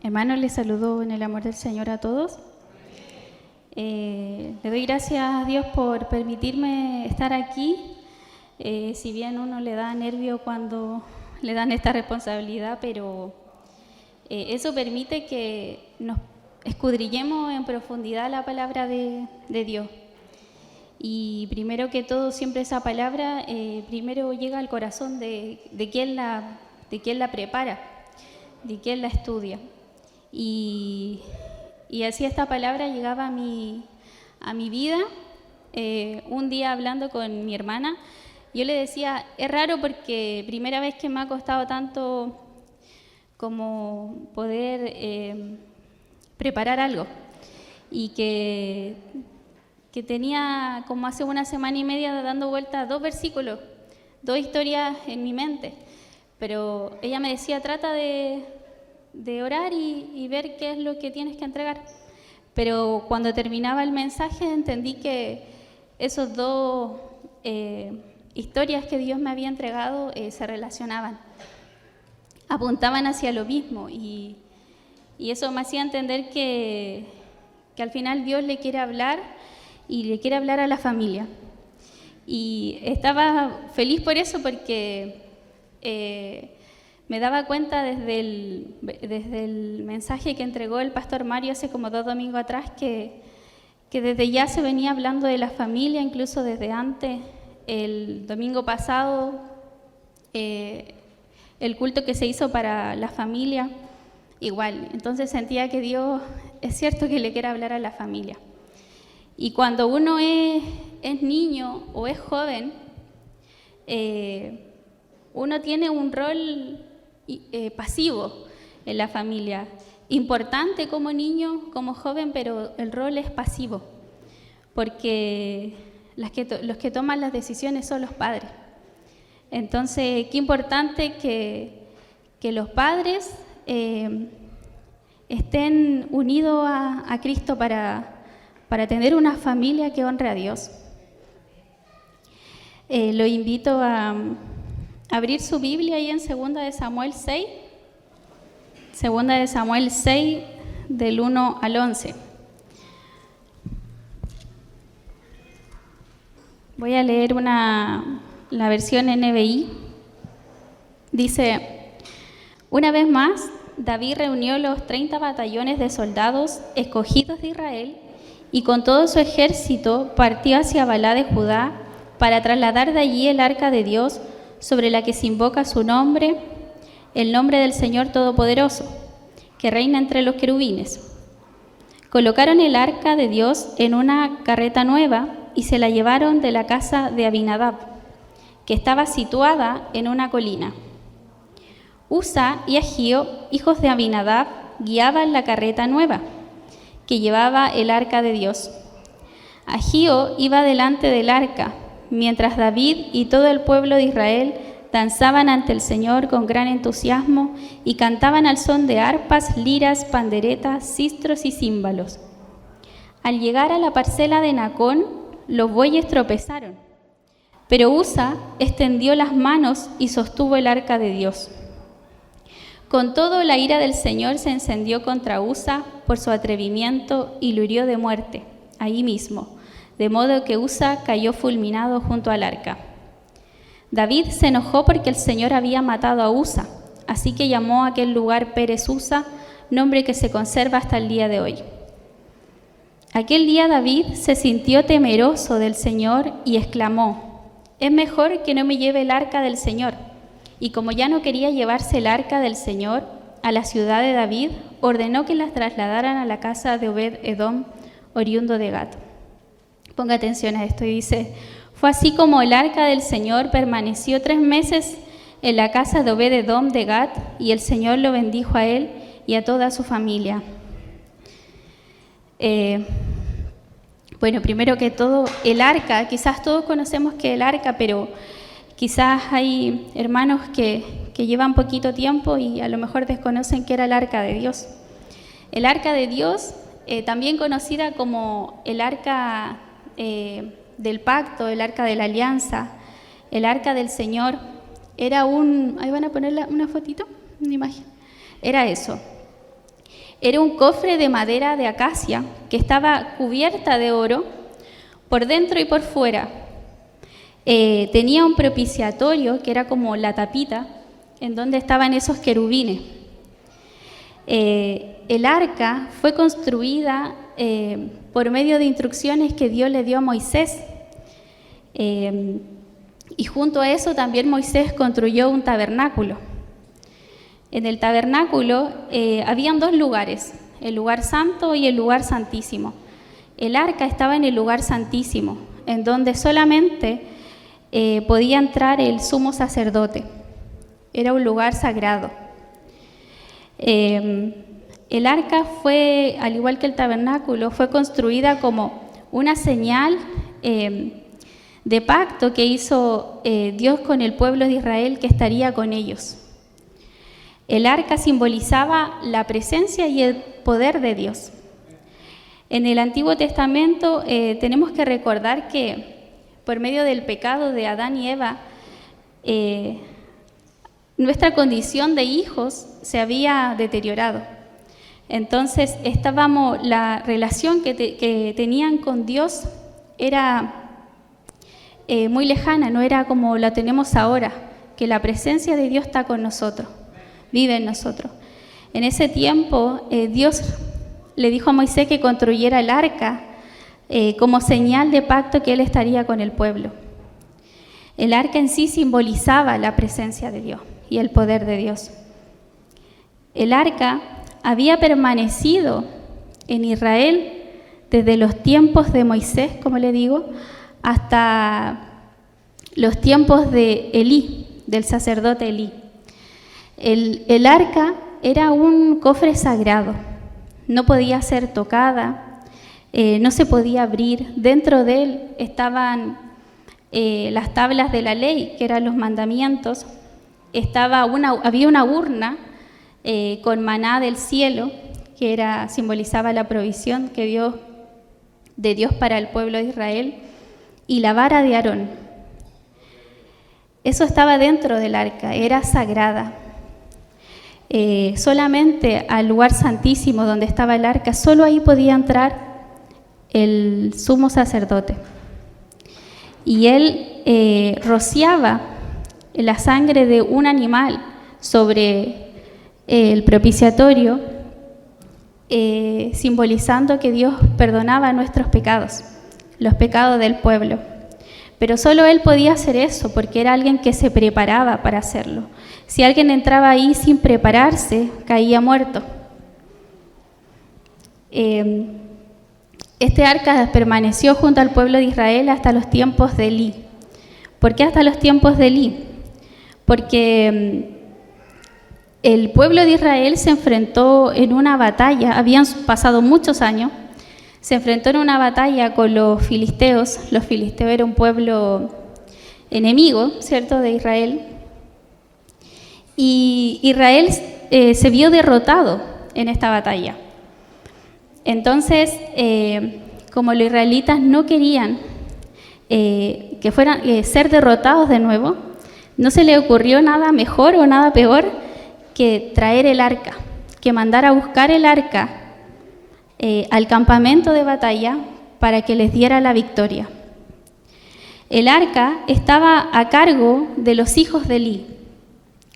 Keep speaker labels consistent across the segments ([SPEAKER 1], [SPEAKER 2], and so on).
[SPEAKER 1] Hermanos, les saludo en el amor del Señor a todos. Le doy gracias a Dios por permitirme estar aquí. Si bien uno le da nervio cuando le dan esta responsabilidad, pero eso permite que nos escudriñemos en profundidad la palabra de Dios. Y primero que todo, siempre esa palabra primero llega al corazón de quien la prepara, de quien la estudia. Y así esta palabra llegaba a mi vida. Un día hablando con mi hermana, yo le decía, es raro porque primera vez que me ha costado tanto como poder preparar algo, y que tenía como hace una semana y media dando vueltas 2 versículos, 2 historias en mi mente, pero ella me decía, trata de orar y ver qué es lo que tienes que entregar. Pero cuando terminaba el mensaje entendí que esos 2 historias que Dios me había entregado se relacionaban, apuntaban hacia lo mismo, y eso me hacía entender que al final Dios le quiere hablar y le quiere hablar a la familia. Y estaba feliz por eso, porque me daba cuenta desde el mensaje que entregó el pastor Mario hace como 2 domingos atrás que desde ya se venía hablando de la familia, incluso desde antes. El domingo pasado, el culto que se hizo para la familia, igual. Entonces sentía que Dios es cierto que le quiere hablar a la familia. Y cuando uno es niño o es joven, uno tiene un rol pasivo en la familia, importante como niño, como joven, pero el rol es pasivo, porque los que toman las decisiones son los padres. Entonces, qué importante que los padres estén unidos a Cristo para tener una familia que honre a Dios. Lo invito a abrir su Biblia ahí en 2 de Samuel 6, 2 de Samuel 6, del 1 al 11. Voy a leer la versión NBI. Dice, una vez más, David reunió los 30 batallones de soldados escogidos de Israel y con todo su ejército partió hacia Balá de Judá para trasladar de allí el arca de Dios, sobre la que se invoca su nombre, el nombre del Señor Todopoderoso, que reina entre los querubines. Colocaron el arca de Dios en una carreta nueva y se la llevaron de la casa de Abinadab, que estaba situada en una colina. Usa y Agío, hijos de Abinadab, guiaban la carreta nueva, que llevaba el arca de Dios. Agío iba delante del arca, mientras David y todo el pueblo de Israel danzaban ante el Señor con gran entusiasmo y cantaban al son de arpas, liras, panderetas, sistros y címbalos. Al llegar a la parcela de Nacón, los bueyes tropezaron, pero Usa extendió las manos y sostuvo el arca de Dios. Con todo, la ira del Señor se encendió contra Usa por su atrevimiento y lo hirió de muerte, ahí mismo, de modo que Usa cayó fulminado junto al arca. David se enojó porque el Señor había matado a Usa, así que llamó a aquel lugar Pérez Usa, nombre que se conserva hasta el día de hoy. Aquel día David se sintió temeroso del Señor y exclamó, «Es mejor que no me lleve el arca del Señor». Y como ya no quería llevarse el arca del Señor a la ciudad de David, ordenó que las trasladaran a la casa de Obed-Edom, oriundo de Gat. Ponga atención a esto, y dice, fue así como el arca del Señor permaneció 3 meses en la casa de Obed-Edom de Gat, y el Señor lo bendijo a él y a toda su familia. Bueno, primero que todo, el arca, quizás todos conocemos que el arca, pero quizás hay hermanos que llevan poquito tiempo y a lo mejor desconocen qué era el arca de Dios. El arca de Dios, también conocida como el arca del pacto, el arca de la alianza, el arca del Señor, era ahí van a poner una fotito, una imagen, era eso. Era un cofre de madera de acacia que estaba cubierta de oro por dentro y por fuera. Tenía un propiciatorio que era como la tapita en donde estaban esos querubines. El arca fue construida por medio de instrucciones que Dios le dio a Moisés. Y junto a eso también Moisés construyó un tabernáculo. En el tabernáculo habían dos lugares, el lugar santo y el lugar santísimo. El arca estaba en el lugar santísimo, en donde solamente podía entrar el sumo sacerdote. Era un lugar sagrado. El arca fue, al igual que el tabernáculo, fue construida como una señal de pacto que hizo Dios con el pueblo de Israel, que estaría con ellos. El arca simbolizaba la presencia y el poder de Dios. En el Antiguo Testamento tenemos que recordar que por medio del pecado de Adán y Eva, nuestra condición de hijos se había deteriorado. Entonces la relación que tenían con Dios era muy lejana, no era como la tenemos ahora, que la presencia de Dios está con nosotros, vive en nosotros. En ese tiempo Dios le dijo a Moisés que construyera el arca como señal de pacto que él estaría con el pueblo. El arca en sí simbolizaba la presencia de Dios y el poder de Dios. El arca había permanecido en Israel desde los tiempos de Moisés, como le digo, hasta los tiempos de Elí, del sacerdote Elí. El arca era un cofre sagrado, no podía ser tocada, no se podía abrir. Dentro de él estaban las tablas de la ley, que eran los mandamientos. Había una urna con maná del cielo, que simbolizaba la provisión de Dios para el pueblo de Israel, y la vara de Aarón. Eso estaba dentro del arca, era sagrada. Solamente al lugar santísimo donde estaba el arca, solo ahí podía entrar el sumo sacerdote. Y él rociaba la sangre de un animal sobre el propiciatorio, simbolizando que Dios perdonaba nuestros pecados, los pecados del pueblo. Pero solo él podía hacer eso, porque era alguien que se preparaba para hacerlo. Si alguien entraba ahí sin prepararse, caía muerto. Este arca permaneció junto al pueblo de Israel hasta los tiempos de Elí. ¿Por qué hasta los tiempos de Elí? Porque el pueblo de Israel se enfrentó en una batalla, habían pasado muchos años, se enfrentó en una batalla con los filisteos. Los filisteos era un pueblo enemigo, ¿cierto?, de Israel. Y Israel se vio derrotado en esta batalla. Entonces, como los israelitas no querían que fueran ser derrotados de nuevo, no se le ocurrió nada mejor o nada peor que traer el arca, que mandar a buscar el arca al campamento de batalla para que les diera la victoria. El arca estaba a cargo de los hijos de Elí.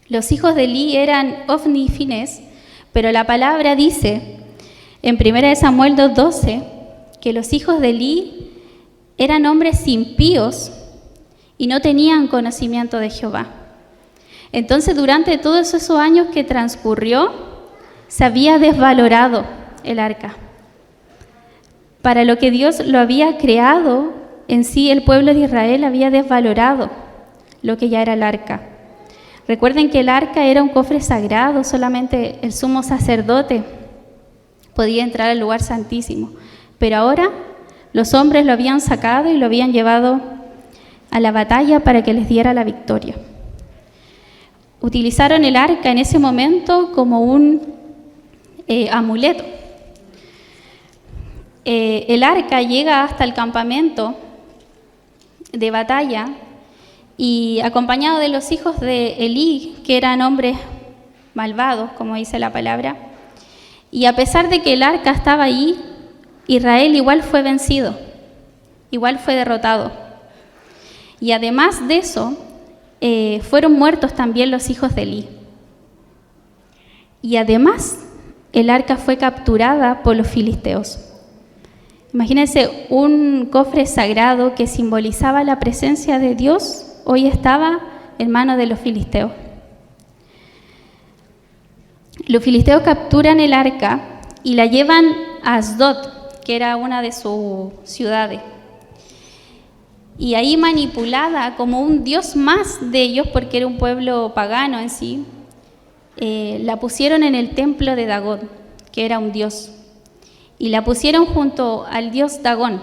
[SPEAKER 1] Los hijos de Elí eran Ofni y Finés, pero la palabra dice en 1 Samuel 2:12 que los hijos de Elí eran hombres impíos y no tenían conocimiento de Jehová. Entonces, durante todos esos años que transcurrió, se había desvalorado el arca. Para lo que Dios lo había creado, en sí el pueblo de Israel había desvalorado lo que ya era el arca. Recuerden que el arca era un cofre sagrado, solamente el sumo sacerdote podía entrar al lugar santísimo. Pero ahora los hombres lo habían sacado y lo habían llevado a la batalla para que les diera la victoria. Utilizaron el arca en ese momento como un amuleto. El arca llega hasta el campamento de batalla y acompañado de los hijos de Elí, que eran hombres malvados, como dice la palabra, Y a pesar de que el arca estaba ahí, Israel igual fue vencido, igual fue derrotado. Y además de eso, fueron muertos también los hijos de Elí. Y además, el arca fue capturada por los filisteos. Imagínense, un cofre sagrado que simbolizaba la presencia de Dios, hoy estaba en manos de los filisteos. Los filisteos capturan el arca y la llevan a Asdod, que era una de sus ciudades. Y ahí, manipulada como un dios más de ellos, porque era un pueblo pagano en sí, la pusieron en el templo de Dagón, que era un dios. Y la pusieron junto al dios Dagón.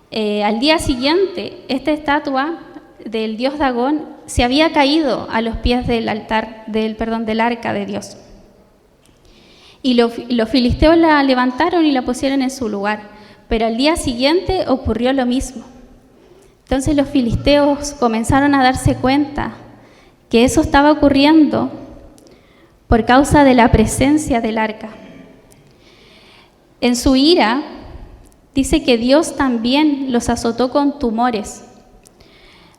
[SPEAKER 1] Al día siguiente, esta estatua del dios Dagón se había caído a los pies del altar, del arca de Dios. Y los filisteos la levantaron y la pusieron en su lugar. Pero al día siguiente ocurrió lo mismo. Entonces los filisteos comenzaron a darse cuenta que eso estaba ocurriendo por causa de la presencia del arca. En su ira, dice que Dios también los azotó con tumores.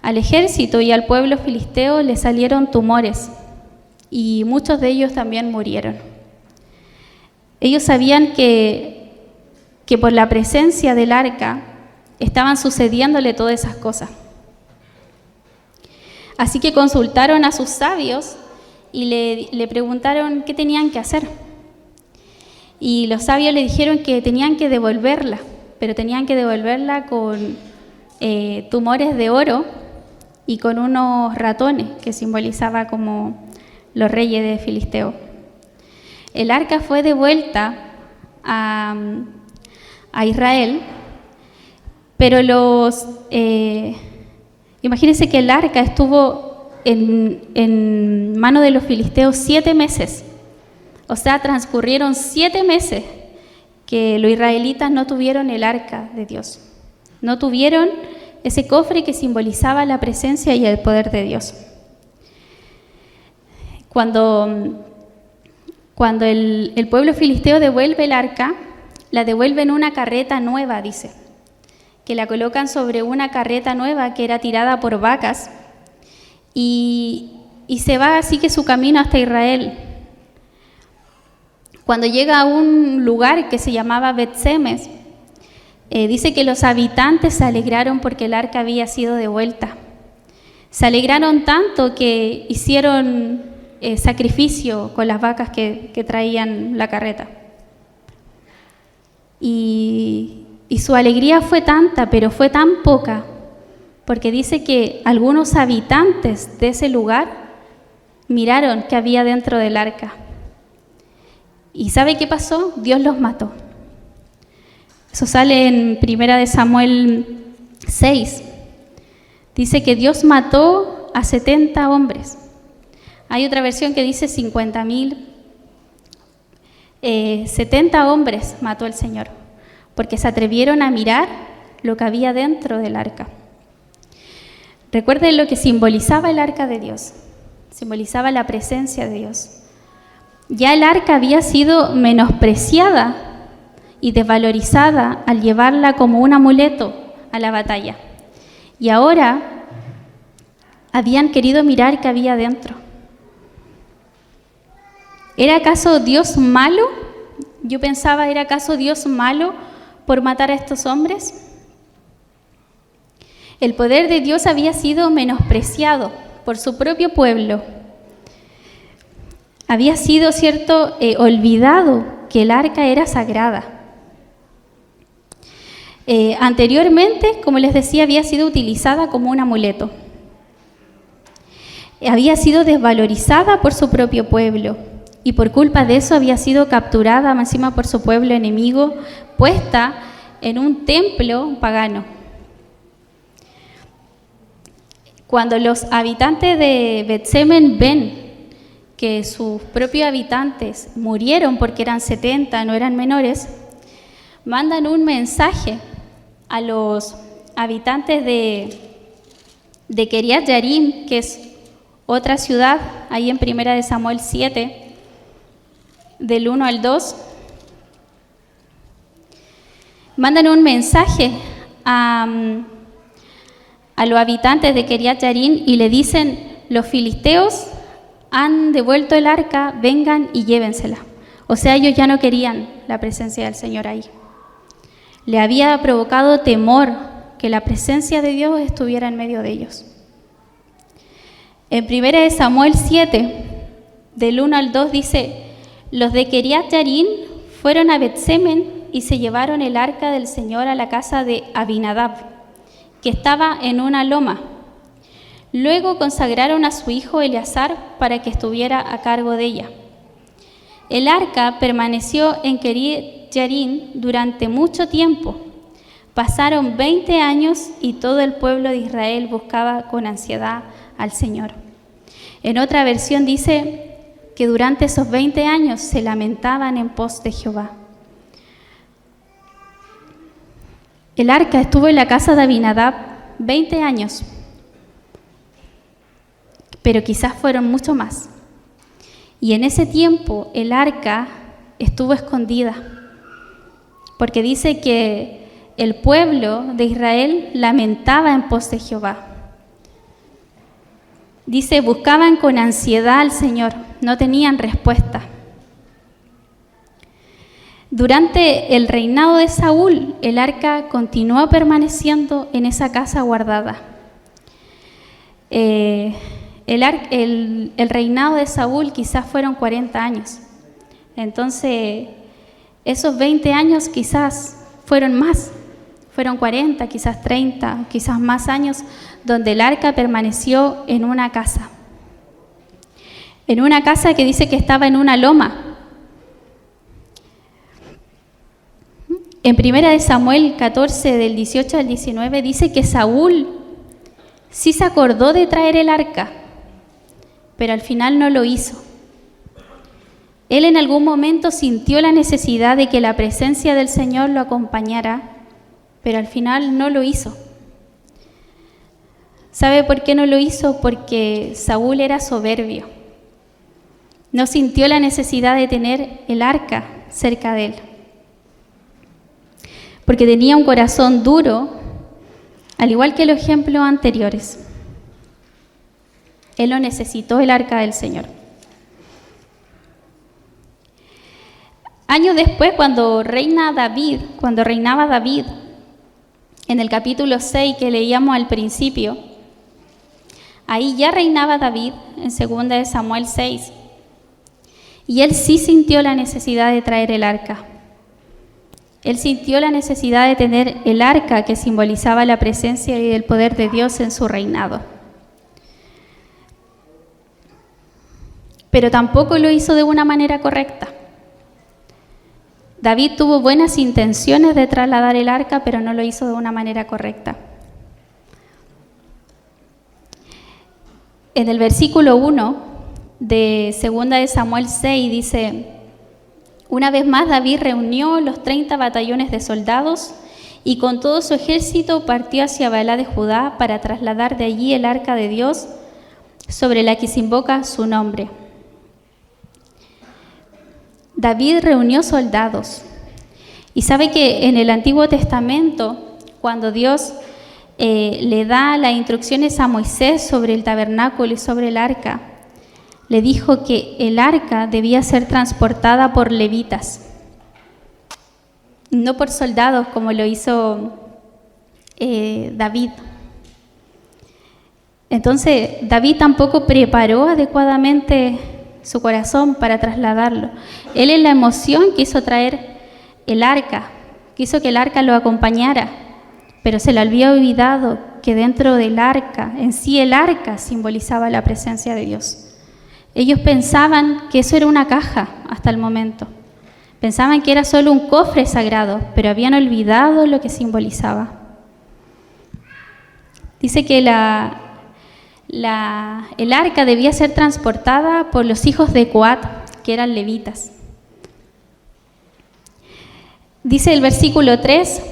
[SPEAKER 1] Al ejército y al pueblo filisteo le salieron tumores y muchos de ellos también murieron. Ellos sabían que por la presencia del arca estaban sucediéndole todas esas cosas. Así que consultaron a sus sabios y le preguntaron qué tenían que hacer. Y los sabios le dijeron que tenían que devolverla, pero tenían que devolverla con tumores de oro y con unos ratones que simbolizaba como los reyes de Filisteo. El arca fue devuelta a Israel, pero imagínense que el arca estuvo en manos de los filisteos 7 meses. O sea, transcurrieron 7 meses que los israelitas no tuvieron el arca de Dios. No tuvieron ese cofre que simbolizaba la presencia y el poder de Dios. Cuando el pueblo filisteo devuelve el arca, la devuelve en una carreta nueva, dice, que la colocan sobre una carreta nueva que era tirada por vacas y se va así que su camino hasta Israel. Cuando llega a un lugar que se llamaba Bet-Semes, dice que los habitantes se alegraron porque el arca había sido devuelta. Se alegraron tanto que hicieron sacrificio con las vacas que traían la carreta. Y su alegría fue tanta, pero fue tan poca, porque dice que algunos habitantes de ese lugar miraron qué había dentro del arca. ¿Y sabe qué pasó? Dios los mató. Eso sale en 1 Samuel 6. Dice que Dios mató a 70 hombres. Hay otra versión que dice 50.000. 70 hombres mató el Señor, porque se atrevieron a mirar lo que había dentro del arca. Recuerden lo que simbolizaba el arca de Dios. Simbolizaba la presencia de Dios. Ya el arca había sido menospreciada y desvalorizada al llevarla como un amuleto a la batalla. Y ahora habían querido mirar qué había dentro. ¿Era acaso Dios malo? Yo pensaba, ¿era acaso Dios malo por matar a estos hombres? El poder de Dios había sido menospreciado por su propio pueblo. Había sido, cierto, olvidado que el arca era sagrada. Anteriormente, como les decía, había sido utilizada como un amuleto. Había sido desvalorizada por su propio pueblo y por culpa de eso había sido capturada encima por su pueblo enemigo, puesta en un templo pagano. Cuando los habitantes de Bet-Semes ven que sus propios habitantes murieron porque eran 70, no eran menores, mandan un mensaje a los habitantes de Kiriat Yarim, que es otra ciudad, ahí en 1 Samuel 7, del 1 al 2, mandan un mensaje a los habitantes de Kiriat Yarim y le dicen: los filisteos han devuelto el arca, vengan y llévensela. O sea, ellos ya no querían la presencia del Señor ahí. Le había provocado temor que la presencia de Dios estuviera en medio de ellos. En 1 Samuel 7, del 1 al 2 dice: los de Kiriat Yarim fueron a Bet-Semen y se llevaron el arca del Señor a la casa de Abinadab, que estaba en una loma. Luego consagraron a su hijo Eleazar para que estuviera a cargo de ella. El arca permaneció en Kiriat Yarim durante mucho tiempo. Pasaron 20 años y todo el pueblo de Israel buscaba con ansiedad al Señor. En otra versión dice que durante esos 20 años se lamentaban en pos de Jehová. El arca estuvo en la casa de Abinadab 20 años, pero quizás fueron mucho más. Y en ese tiempo el arca estuvo escondida, porque dice que el pueblo de Israel lamentaba en pos de Jehová. Dice, buscaban con ansiedad al Señor, no tenían respuesta. Durante el reinado de Saúl, el arca continuó permaneciendo en esa casa guardada. El reinado de Saúl quizás fueron 40 años. Entonces, esos 20 años quizás fueron más. Fueron 40, quizás 30, quizás más años, donde el arca permaneció en una casa. En una casa que dice que estaba en una loma. En 1 Samuel 14, del 18 al 19, dice que Saúl sí se acordó de traer el arca, pero al final no lo hizo. Él en algún momento sintió la necesidad de que la presencia del Señor lo acompañara, pero al final no lo hizo. ¿Sabe por qué no lo hizo? Porque Saúl era soberbio. No sintió la necesidad de tener el arca cerca de él, porque tenía un corazón duro, al igual que los ejemplos anteriores. Él no necesitó el arca del Señor. Años después, cuando reinaba David, en el capítulo 6 que leíamos al principio, ahí ya reinaba David, en 2 Samuel 6, y él sí sintió la necesidad de traer el arca. Él sintió la necesidad de tener el arca que simbolizaba la presencia y el poder de Dios en su reinado. Pero tampoco lo hizo de una manera correcta. David tuvo buenas intenciones de trasladar el arca, pero no lo hizo de una manera correcta. En el versículo 1 de 2 Samuel 6 dice: una vez más David reunió los 30 batallones de soldados y con todo su ejército partió hacia Baalá de Judá para trasladar de allí el arca de Dios sobre la que se invoca su nombre. David reunió soldados. Y sabe que en el Antiguo Testamento, cuando Dios le da las instrucciones a Moisés sobre el tabernáculo y sobre el arca, le dijo que el arca debía ser transportada por levitas, no por soldados como lo hizo David. Entonces, David tampoco preparó adecuadamente su corazón para trasladarlo. Él en la emoción quiso traer el arca, quiso que el arca lo acompañara, pero se le había olvidado que dentro del arca, en sí el arca simbolizaba la presencia de Dios. Ellos pensaban que eso era una caja hasta el momento. Pensaban que era solo un cofre sagrado, pero habían olvidado lo que simbolizaba. Dice que el arca debía ser transportada por los hijos de Coat, que eran levitas. Dice el versículo 3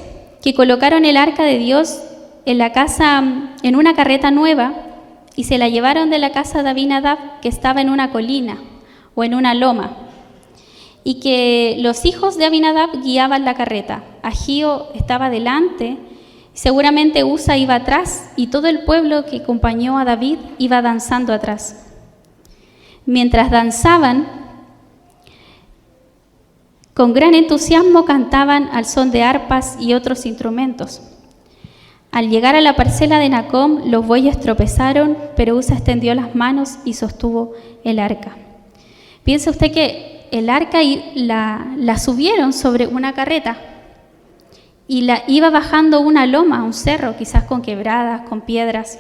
[SPEAKER 1] que colocaron el arca de Dios en la casa, en una carreta nueva, y se la llevaron de la casa de Abinadab, que estaba en una colina o en una loma, y que los hijos de Abinadab guiaban la carreta. Agío estaba delante, seguramente Usa iba atrás, y todo el pueblo que acompañó a David iba danzando atrás. Mientras danzaban, con gran entusiasmo cantaban al son de arpas y otros instrumentos. Al llegar a la parcela de Nacom, los bueyes tropezaron, pero Usa extendió las manos y sostuvo el arca. Piensa usted que el arca la subieron sobre una carreta y la iba bajando una loma, un cerro, quizás con quebradas, con piedras.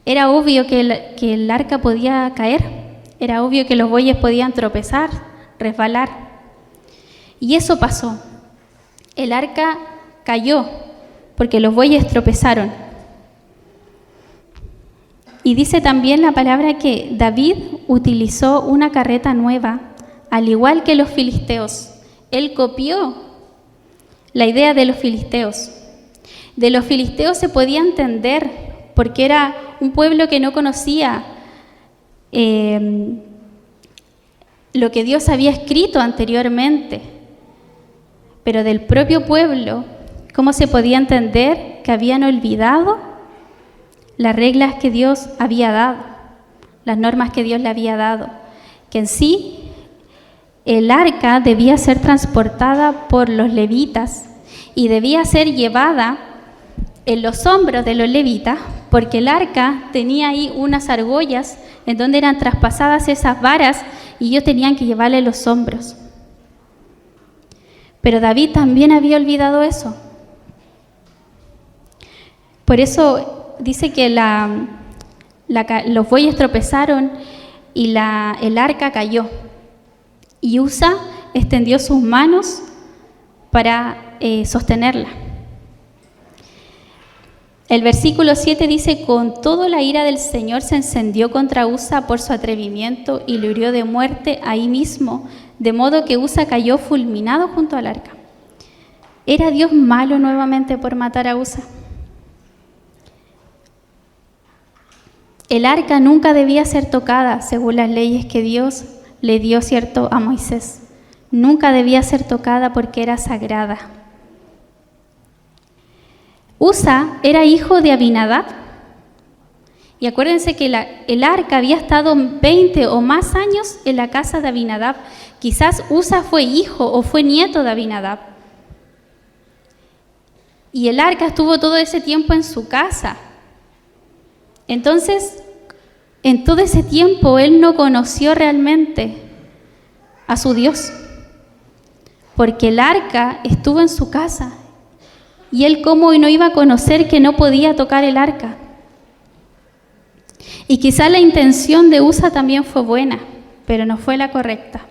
[SPEAKER 1] Era obvio que el arca podía caer, era obvio que los bueyes podían tropezar, resbalar. Y eso pasó. El arca cayó porque los bueyes tropezaron. Y dice también la palabra que David utilizó una carreta nueva, al igual que los filisteos. Él copió la idea de los filisteos. De los filisteos se podía entender porque era un pueblo que no conocía lo que Dios había escrito anteriormente. Pero del propio pueblo, ¿cómo se podía entender que habían olvidado las reglas que Dios había dado, las normas que Dios le había dado? Que en sí el arca debía ser transportada por los levitas y debía ser llevada en los hombros de los levitas, porque el arca tenía ahí unas argollas en donde eran traspasadas esas varas y ellos tenían que llevarle los hombros. Pero David también había olvidado eso. Por eso dice que los bueyes tropezaron y el arca cayó. Y Usa extendió sus manos para sostenerla. El versículo 7 dice: con todo la ira del Señor se encendió contra Usa por su atrevimiento y lo hirió de muerte ahí mismo, de modo que Usa cayó fulminado junto al arca. ¿Era Dios malo nuevamente por matar a Usa? El arca nunca debía ser tocada según las leyes que Dios le dio, ¿cierto?, a Moisés. Nunca debía ser tocada porque era sagrada. Usa era hijo de Abinadab. Y acuérdense que el arca había estado 20 o más años en la casa de Abinadab. Quizás Usa fue hijo o fue nieto de Abinadab. Y el arca estuvo todo ese tiempo en su casa. Entonces, en todo ese tiempo, él no conoció realmente a su Dios, porque el arca estuvo en su casa. Y él, ¿cómo no iba a conocer que no podía tocar el arca? Y quizá la intención de Usa también fue buena, pero no fue la correcta.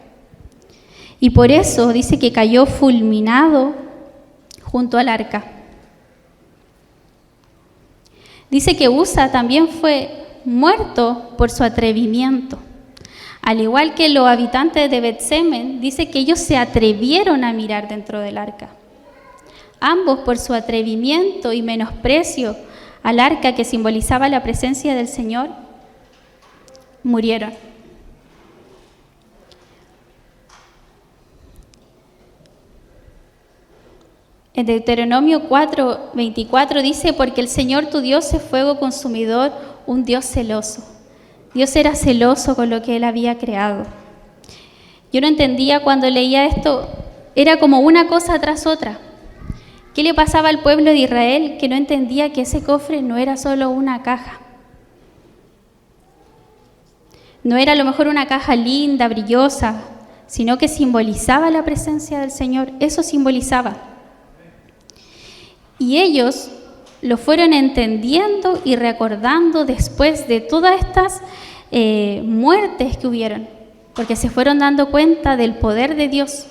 [SPEAKER 1] Y por eso dice que cayó fulminado junto al arca. Dice que Usa también fue muerto por su atrevimiento. Al igual que los habitantes de Bet-Semen, dice que ellos se atrevieron a mirar dentro del arca. Ambos, por su atrevimiento y menosprecio al arca que simbolizaba la presencia del Señor, murieron. En Deuteronomio 4:24 dice: porque el Señor tu Dios es fuego consumidor, un Dios celoso. Dios era celoso con lo que Él había creado. Yo no entendía cuando leía esto, era como una cosa tras otra. ¿Qué le pasaba al pueblo de Israel que no entendía que ese cofre no era solo una caja? No era a lo mejor una caja linda, brillosa, sino que simbolizaba la presencia del Señor. Eso simbolizaba. Y ellos lo fueron entendiendo y recordando después de todas estas muertes que hubieron, porque se fueron dando cuenta del poder de Dios.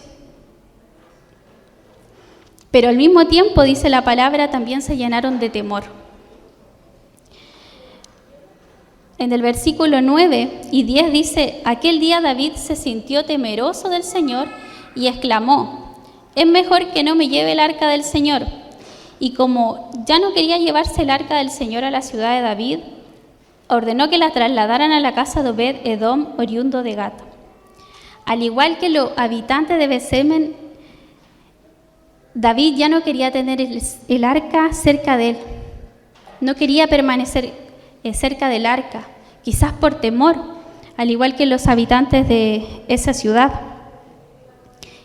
[SPEAKER 1] Pero al mismo tiempo, dice la palabra, también se llenaron de temor. En el versículo 9 y 10 dice: aquel día David se sintió temeroso del Señor y exclamó: es mejor que no me lleve el arca del Señor. Y como ya no quería llevarse el arca del Señor a la ciudad de David, ordenó que la trasladaran a la casa de Obed-Edom, oriundo de Gat. Al igual que los habitantes de Betsemen, David ya no quería tener el arca cerca de él. No quería permanecer cerca del arca, quizás por temor, al igual que los habitantes de esa ciudad.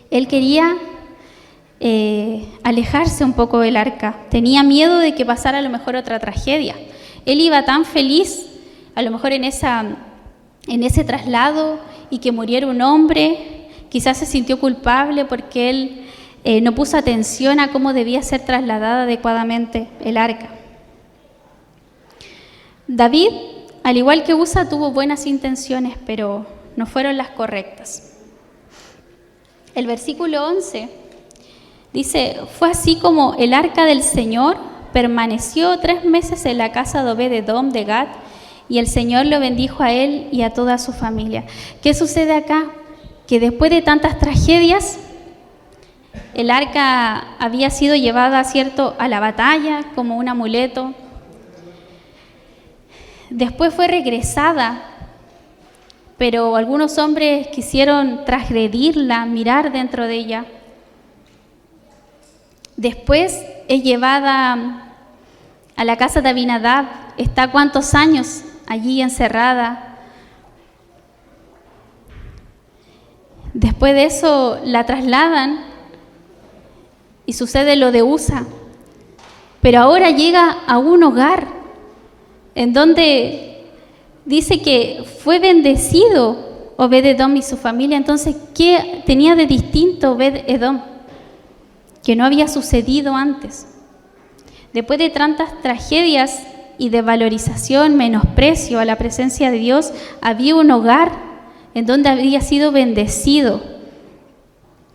[SPEAKER 1] Él quería alejarse un poco del arca. Tenía miedo de que pasara a lo mejor otra tragedia. Él iba tan feliz, a lo mejor en ese traslado, y que muriera un hombre. Quizás se sintió culpable porque él no puso atención a cómo debía ser trasladada adecuadamente el arca. David, al igual que Usa, tuvo buenas intenciones, pero no fueron las correctas. El versículo 11 dice: fue así como el arca del Señor permaneció 3 meses en la casa de Obed-edom de Gat, y el Señor lo bendijo a él y a toda su familia. ¿Qué sucede acá? Que después de tantas tragedias, el arca había sido llevada, ¿cierto?, a la batalla como un amuleto. Después fue regresada, pero algunos hombres quisieron transgredirla, mirar dentro de ella. Después es llevada a la casa de Abinadab. ¿Está cuántos años allí encerrada? Después de eso la trasladan y sucede lo de Usa. Pero ahora llega a un hogar en donde dice que fue bendecido Obed-edom y su familia. Entonces, ¿qué tenía de distinto Obed-edom que no había sucedido antes? Después de tantas tragedias y de valorización, menosprecio a la presencia de Dios, había un hogar en donde había sido bendecido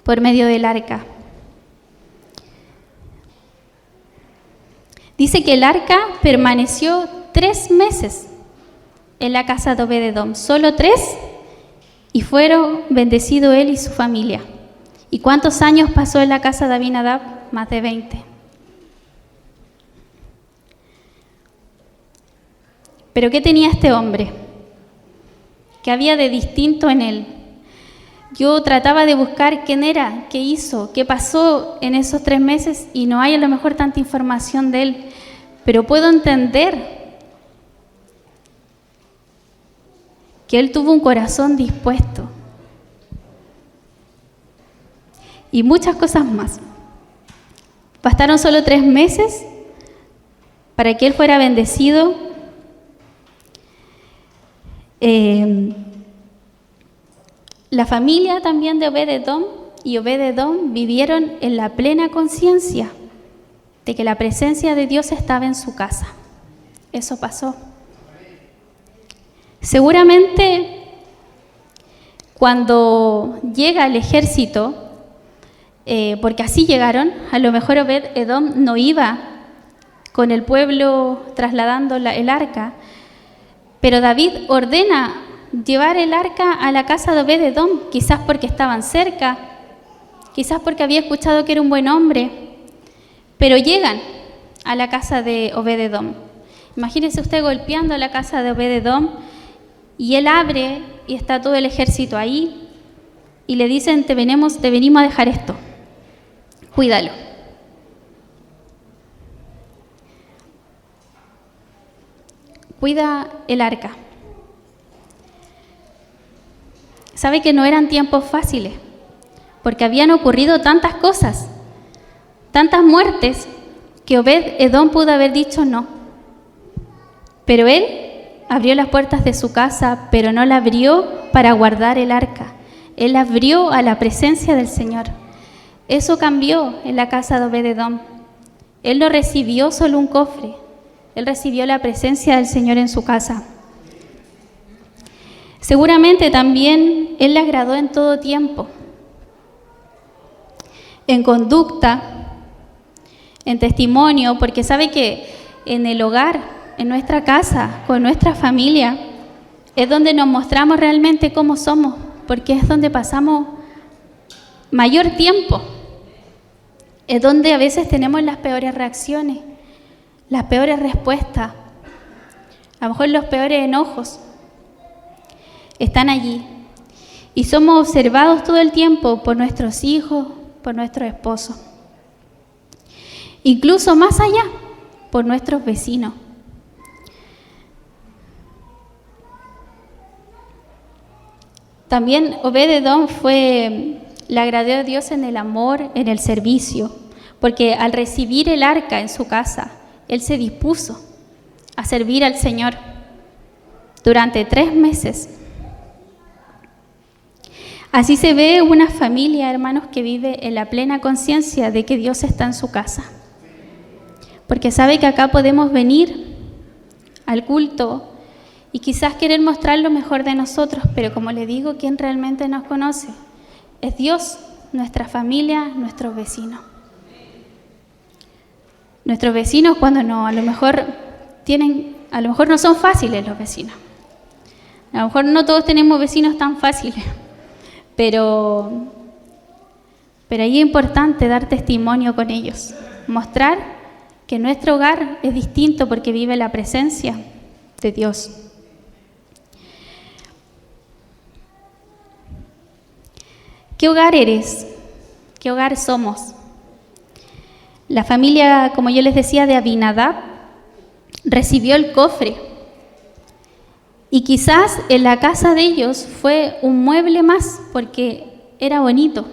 [SPEAKER 1] por medio del arca. Dice que el arca permaneció 3 meses en la casa de Obed-edom, solo 3, y fueron bendecidos él y su familia. ¿Y cuántos años pasó en la casa de Abinadab? Más de 20. ¿Pero qué tenía este hombre? ¿Qué había de distinto en él? Yo trataba de buscar quién era, qué hizo, qué pasó en esos 3 meses, y no hay a lo mejor tanta información de él, pero puedo entender que él tuvo un corazón dispuesto y muchas cosas más. Bastaron solo 3 meses para que él fuera bendecido. La familia también de Obed-edom y Obed-edom vivieron en la plena conciencia de que la presencia de Dios estaba en su casa. Eso pasó. Seguramente cuando llega el ejército, porque así llegaron, a lo mejor Obed-edom no iba con el pueblo trasladando el arca, pero David ordena llevar el arca a la casa de Obed-edom, quizás porque estaban cerca, quizás porque había escuchado que era un buen hombre, pero llegan a la casa de Obed-edom. Imagínese usted golpeando la casa de Obed-edom, y él abre y está todo el ejército ahí, y le dicen: te venimos a dejar esto, cuídalo. Cuida el arca. Sabe que no eran tiempos fáciles, porque habían ocurrido tantas cosas, tantas muertes, que Obed-edom pudo haber dicho no. Pero él abrió las puertas de su casa, pero no la abrió para guardar el arca. Él abrió a la presencia del Señor. Eso cambió en la casa de Obed-edom. Él no recibió solo un cofre, él recibió la presencia del Señor en su casa. Seguramente también él le agradó en todo tiempo, en conducta, en testimonio, porque sabe que en el hogar, en nuestra casa, con nuestra familia, es donde nos mostramos realmente cómo somos, porque es donde pasamos mayor tiempo, es donde a veces tenemos las peores reacciones, las peores respuestas, a lo mejor los peores enojos están allí. Y somos observados todo el tiempo por nuestros hijos, por nuestro esposo. Incluso más allá, por nuestros vecinos. También Obed-Edom le agradó a Dios en el amor, en el servicio, porque al recibir el arca en su casa, él se dispuso a servir al Señor durante 3 meses. Así se ve una familia, hermanos, que vive en la plena conciencia de que Dios está en su casa. Porque sabe que acá podemos venir al culto y quizás querer mostrar lo mejor de nosotros, pero como le digo, ¿quién realmente nos conoce? Es Dios, nuestra familia, nuestros vecinos. Nuestros vecinos cuando no, a lo mejor no son fáciles los vecinos. A lo mejor no todos tenemos vecinos tan fáciles, pero ahí es importante dar testimonio con ellos, mostrar que nuestro hogar es distinto porque vive la presencia de Dios. ¿Qué hogar eres? ¿Qué hogar somos? La familia, como yo les decía, de Abinadab recibió el cofre y quizás en la casa de ellos fue un mueble más porque era bonito.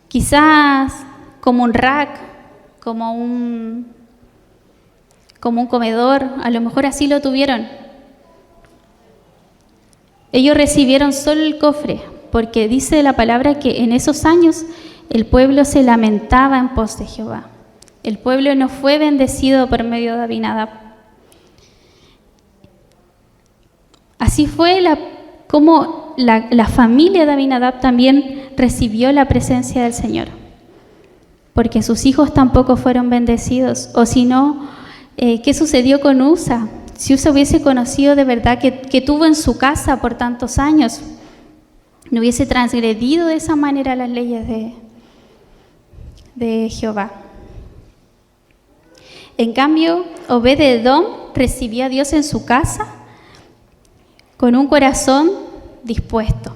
[SPEAKER 1] Quizás como un rack, como un comedor, a lo mejor así lo tuvieron. Ellos recibieron solo el cofre, porque dice la palabra que en esos años el pueblo se lamentaba en pos de Jehová. El pueblo no fue bendecido por medio de Abinadab. Así fue como la familia de Abinadab también recibió la presencia del Señor, porque sus hijos tampoco fueron bendecidos. O si no, ¿qué sucedió con Usa? Si Usa hubiese conocido de verdad que tuvo en su casa por tantos años, no hubiese transgredido de esa manera las leyes de Jehová. En cambio, Obed-Edom recibió a Dios en su casa con un corazón dispuesto.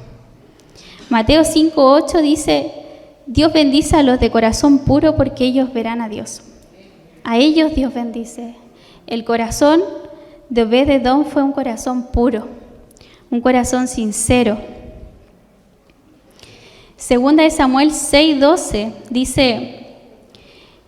[SPEAKER 1] Mateo 5:8 dice: Dios bendice a los de corazón puro porque ellos verán a Dios. A ellos Dios bendice. El corazón de Obed-Edom fue un corazón puro, un corazón sincero. Segunda de Samuel 6:12 dice: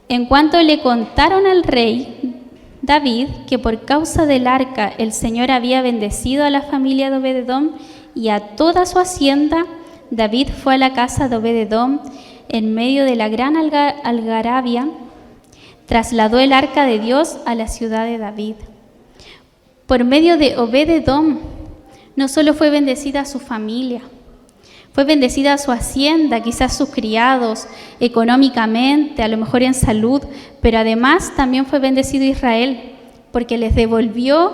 [SPEAKER 1] en cuanto le contaron al rey David que por causa del arca el Señor había bendecido a la familia de Obed-Edom y a toda su hacienda, David fue a la casa de Obed-Edom en medio de la gran algarabía, trasladó el arca de Dios a la ciudad de David. Por medio de Obed-Edom no solo fue bendecida su familia, fue bendecida su hacienda, quizás sus criados, económicamente, a lo mejor en salud, pero además también fue bendecido Israel, porque les devolvió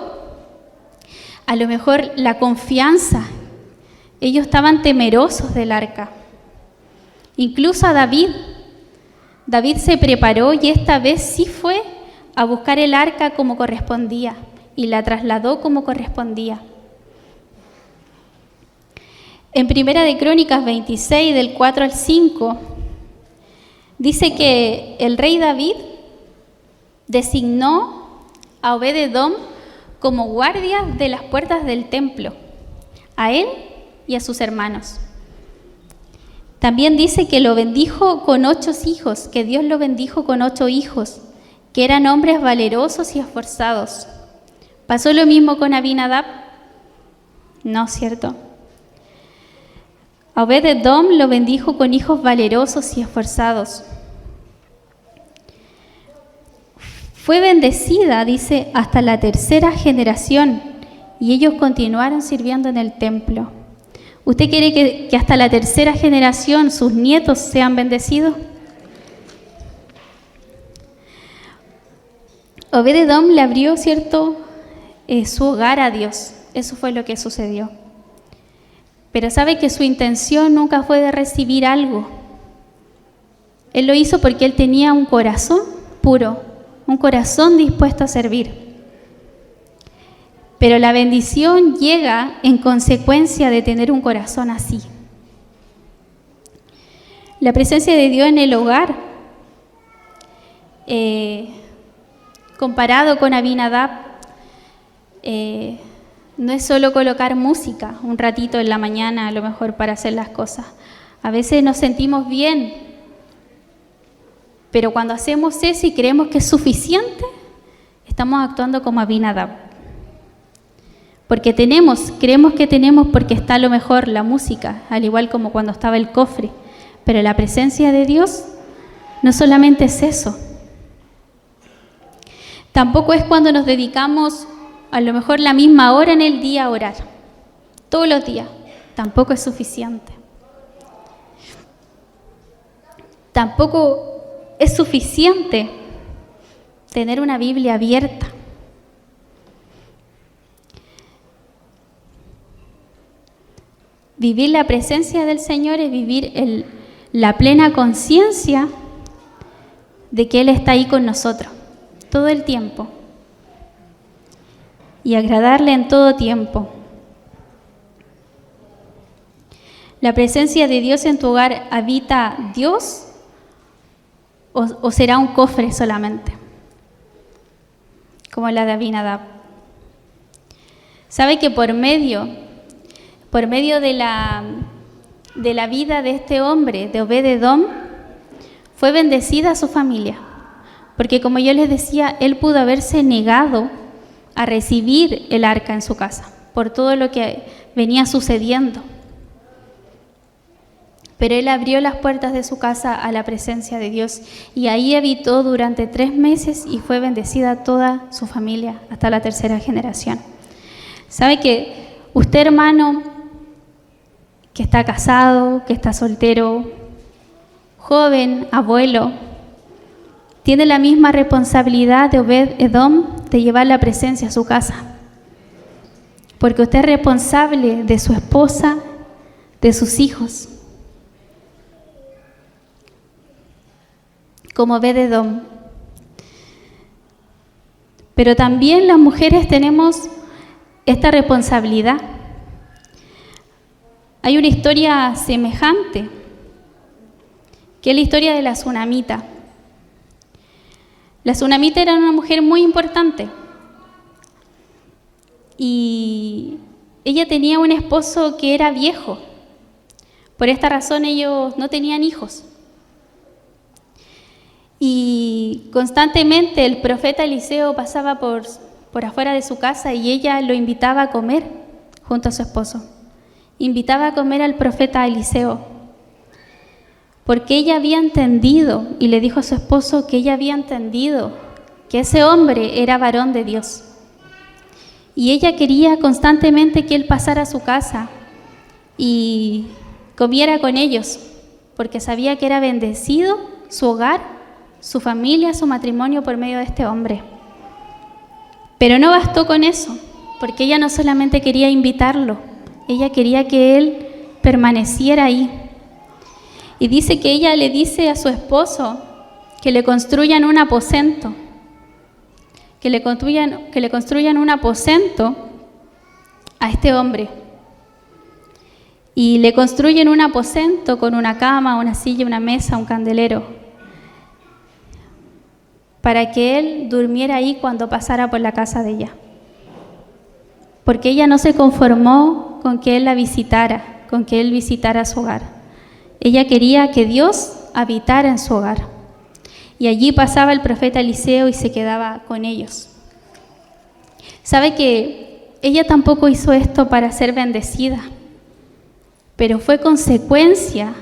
[SPEAKER 1] a lo mejor la confianza. Ellos estaban temerosos del arca. Incluso a David se preparó y esta vez sí fue a buscar el arca como correspondía y la trasladó como correspondía. En Primera de Crónicas 26, del 4 al 5, dice que el rey David designó a Obed-Edom como guardia de las puertas del templo, a él y a sus hermanos. También dice que lo bendijo con 8 hijos, que Dios lo bendijo con 8 hijos, que eran hombres valerosos y esforzados. ¿Pasó lo mismo con Abinadab? No, ¿cierto? A Obed-Edom lo bendijo con hijos valerosos y esforzados. Fue bendecida, dice, hasta la 3ª generación, y ellos continuaron sirviendo en el templo. ¿Usted quiere que hasta la 3ª generación sus nietos sean bendecidos? Obed-Edom le abrió, ¿cierto?, su hogar a Dios. Eso fue lo que sucedió. Pero sabe que su intención nunca fue de recibir algo. Él lo hizo porque él tenía un corazón puro, un corazón dispuesto a servir. Pero la bendición llega en consecuencia de tener un corazón así. La presencia de Dios en el hogar, comparado con Abinadab, no es solo colocar música un ratito en la mañana, a lo mejor para hacer las cosas. A veces nos sentimos bien, pero cuando hacemos eso y creemos que es suficiente, estamos actuando como Abinadab. Porque creemos que tenemos porque está a lo mejor la música, al igual como cuando estaba el cofre. Pero la presencia de Dios no solamente es eso. Tampoco es cuando nos dedicamos a lo mejor la misma hora en el día a orar. Todos los días. Tampoco es suficiente. Tampoco es suficiente tener una Biblia abierta. Vivir la presencia del Señor es vivir la plena conciencia de que Él está ahí con nosotros, todo el tiempo, y agradarle en todo tiempo. ¿La presencia de Dios en tu hogar habita Dios o será un cofre solamente, como la de Abinadab? ¿Sabe que por medio de la vida de este hombre, de Obed-Edom, fue bendecida su familia? Porque como yo les decía, él pudo haberse negado a recibir el arca en su casa, por todo lo que venía sucediendo. Pero él abrió las puertas de su casa a la presencia de Dios y ahí habitó durante 3 meses y fue bendecida toda su familia hasta la 3ª generación. ¿Sabe que usted, hermano, que está casado, que está soltero, joven, abuelo, tiene la misma responsabilidad de Obed-Edom de llevar la presencia a su casa? Porque usted es responsable de su esposa, de sus hijos, como Obed-Edom. Pero también las mujeres tenemos esta responsabilidad. Hay una historia semejante, que es la historia de la Tsunamita. La Tsunamita era una mujer muy importante y ella tenía un esposo que era viejo. Por esta razón ellos no tenían hijos. Y constantemente el profeta Eliseo pasaba por afuera de su casa y ella lo invitaba a comer junto a su esposo. Invitaba a comer al profeta Eliseo, porque ella había entendido, y le dijo a su esposo que ella había entendido que ese hombre era varón de Dios. Y ella quería constantemente que él pasara a su casa y comiera con ellos, porque sabía que era bendecido su hogar, su familia, su matrimonio por medio de este hombre. Pero no bastó con eso, porque ella no solamente quería invitarlo, ella quería que él permaneciera ahí. Y dice que ella le dice a su esposo que le construyan un aposento, que le construyan un aposento a este hombre. Y le construyen un aposento con una cama, una silla, una mesa, un candelero, para que él durmiera ahí cuando pasara por la casa de ella. Porque ella no se conformó con que él la visitara, con que él visitara su hogar. Ella quería que Dios habitara en su hogar. Y allí pasaba el profeta Eliseo y se quedaba con ellos. ¿Sabe que ella tampoco hizo esto para ser bendecida? Pero fue consecuencia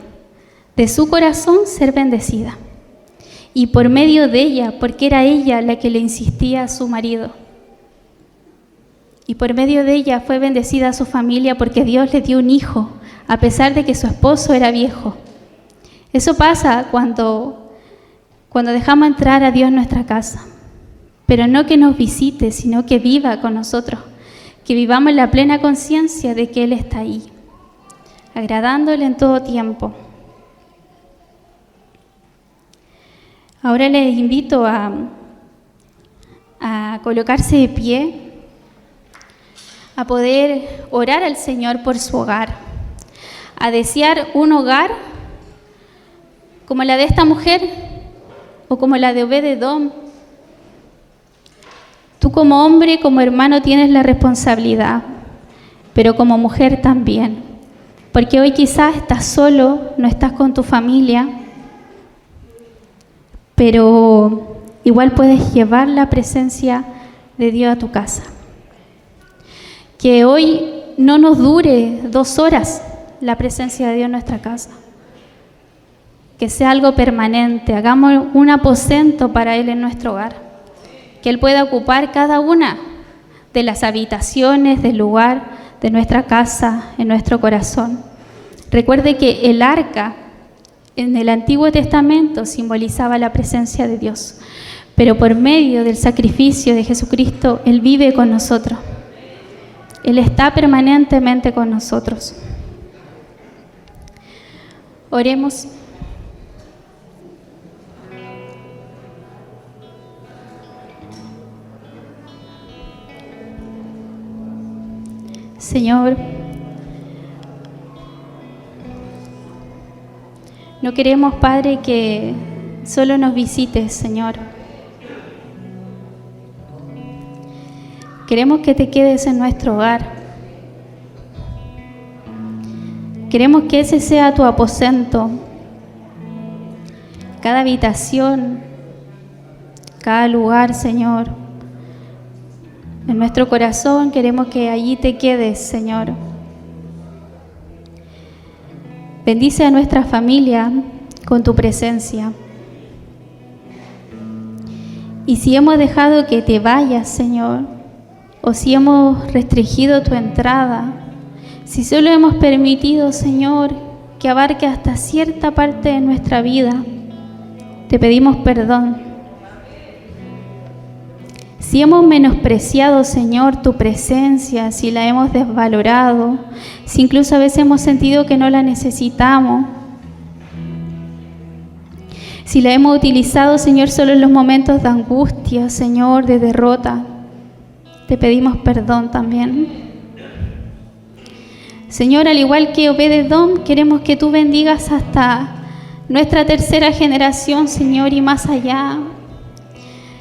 [SPEAKER 1] de su corazón ser bendecida. Y por medio de ella, porque era ella la que le insistía a su marido. Y por medio de ella fue bendecida a su familia porque Dios le dio un hijo, a pesar de que su esposo era viejo. Eso pasa cuando dejamos entrar a Dios en nuestra casa. Pero no que nos visite, sino que viva con nosotros. Que vivamos en la plena conciencia de que Él está ahí, agradándole en todo tiempo. Ahora les invito a colocarse de pie a poder orar al Señor por su hogar, a desear un hogar como la de esta mujer o como la de Obed-Edom. Tú como hombre, como hermano, tienes la responsabilidad, pero como mujer también, porque hoy quizás estás solo, no estás con tu familia, pero igual puedes llevar la presencia de Dios a tu casa. Que hoy no nos dure 2 horas la presencia de Dios en nuestra casa. Que sea algo permanente, hagamos un aposento para Él en nuestro hogar. Que Él pueda ocupar cada una de las habitaciones, del lugar, de nuestra casa, en nuestro corazón. Recuerde que el arca en el Antiguo Testamento simbolizaba la presencia de Dios, pero por medio del sacrificio de Jesucristo, Él vive con nosotros. Él está permanentemente con nosotros. Oremos. Señor, no queremos, Padre, que solo nos visites, Señor. Queremos que te quedes en nuestro hogar. Queremos que ese sea tu aposento. Cada habitación, cada lugar, Señor. En nuestro corazón queremos que allí te quedes, Señor. Bendice a nuestra familia con tu presencia. Y si hemos dejado que te vayas, Señor, o si hemos restringido tu entrada, si solo hemos permitido, Señor, que abarque hasta cierta parte de nuestra vida, te pedimos perdón. Si hemos menospreciado, Señor, tu presencia, si la hemos desvalorado, si incluso a veces hemos sentido que no la necesitamos, si la hemos utilizado, Señor, solo en los momentos de angustia, Señor, de derrota, te pedimos perdón también. Señor, al igual que Obed-Edom, queremos que tú bendigas hasta nuestra 3ª generación, Señor, y más allá.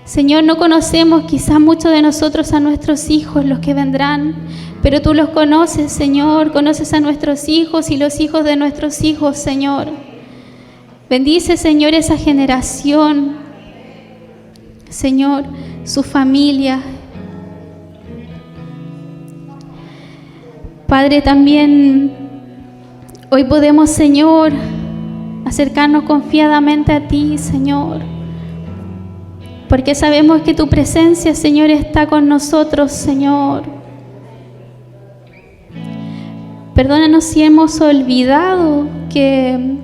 [SPEAKER 1] Señor, no conocemos quizás muchos de nosotros a nuestros hijos, los que vendrán, pero tú los conoces, Señor, conoces a nuestros hijos y los hijos de nuestros hijos, Señor. Bendice, Señor, esa generación, Señor, su familia. Padre, también hoy podemos, Señor, acercarnos confiadamente a ti, Señor, porque sabemos que tu presencia, Señor, está con nosotros, Señor. Perdónanos si hemos olvidado que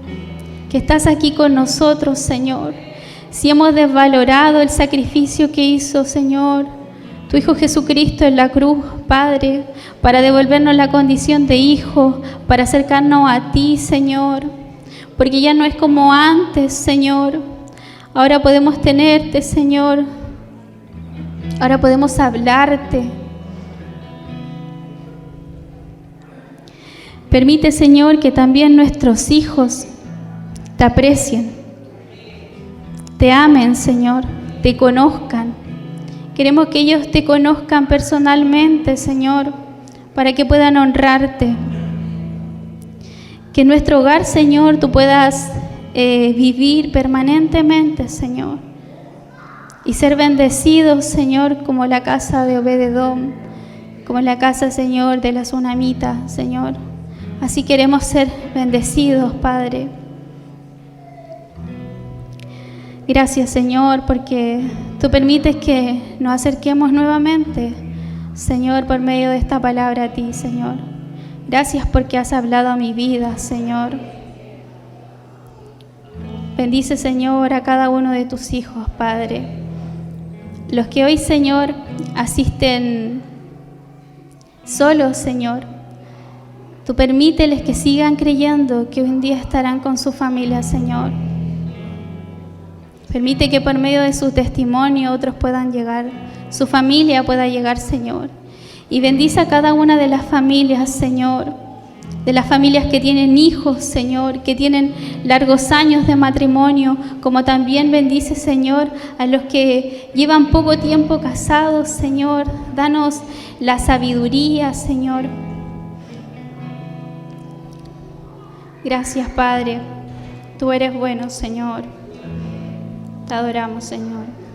[SPEAKER 1] estás aquí con nosotros, Señor. Si hemos desvalorado el sacrificio que hizo, Señor, tu Hijo Jesucristo en la cruz, Padre, para devolvernos la condición de hijo, para acercarnos a ti, Señor, porque ya no es como antes, Señor. Ahora podemos tenerte, Señor. Ahora podemos hablarte. Permite, Señor, que también nuestros hijos te aprecien, te amen, Señor, te conozcan. Queremos que ellos te conozcan personalmente, Señor, para que puedan honrarte. Que en nuestro hogar, Señor, tú puedas vivir permanentemente, Señor, y ser bendecidos, Señor, como la casa de Obed-Edom, como la casa, Señor, de la Sunamita, Señor. Así queremos ser bendecidos, Padre. Gracias, Señor, porque tú permites que nos acerquemos nuevamente, Señor, por medio de esta palabra a ti, Señor. Gracias porque has hablado a mi vida, Señor. Bendice, Señor, a cada uno de tus hijos, Padre. Los que hoy, Señor, asisten solos, Señor, tú permíteles que sigan creyendo que un día estarán con su familia, Señor. Permite que por medio de su testimonio otros puedan llegar, su familia pueda llegar, Señor. Y bendice a cada una de las familias, Señor, de las familias que tienen hijos, Señor, que tienen largos años de matrimonio, como también bendice, Señor, a los que llevan poco tiempo casados, Señor. Danos la sabiduría, Señor. Gracias, Padre. Tú eres bueno, Señor. Te adoramos, Señor.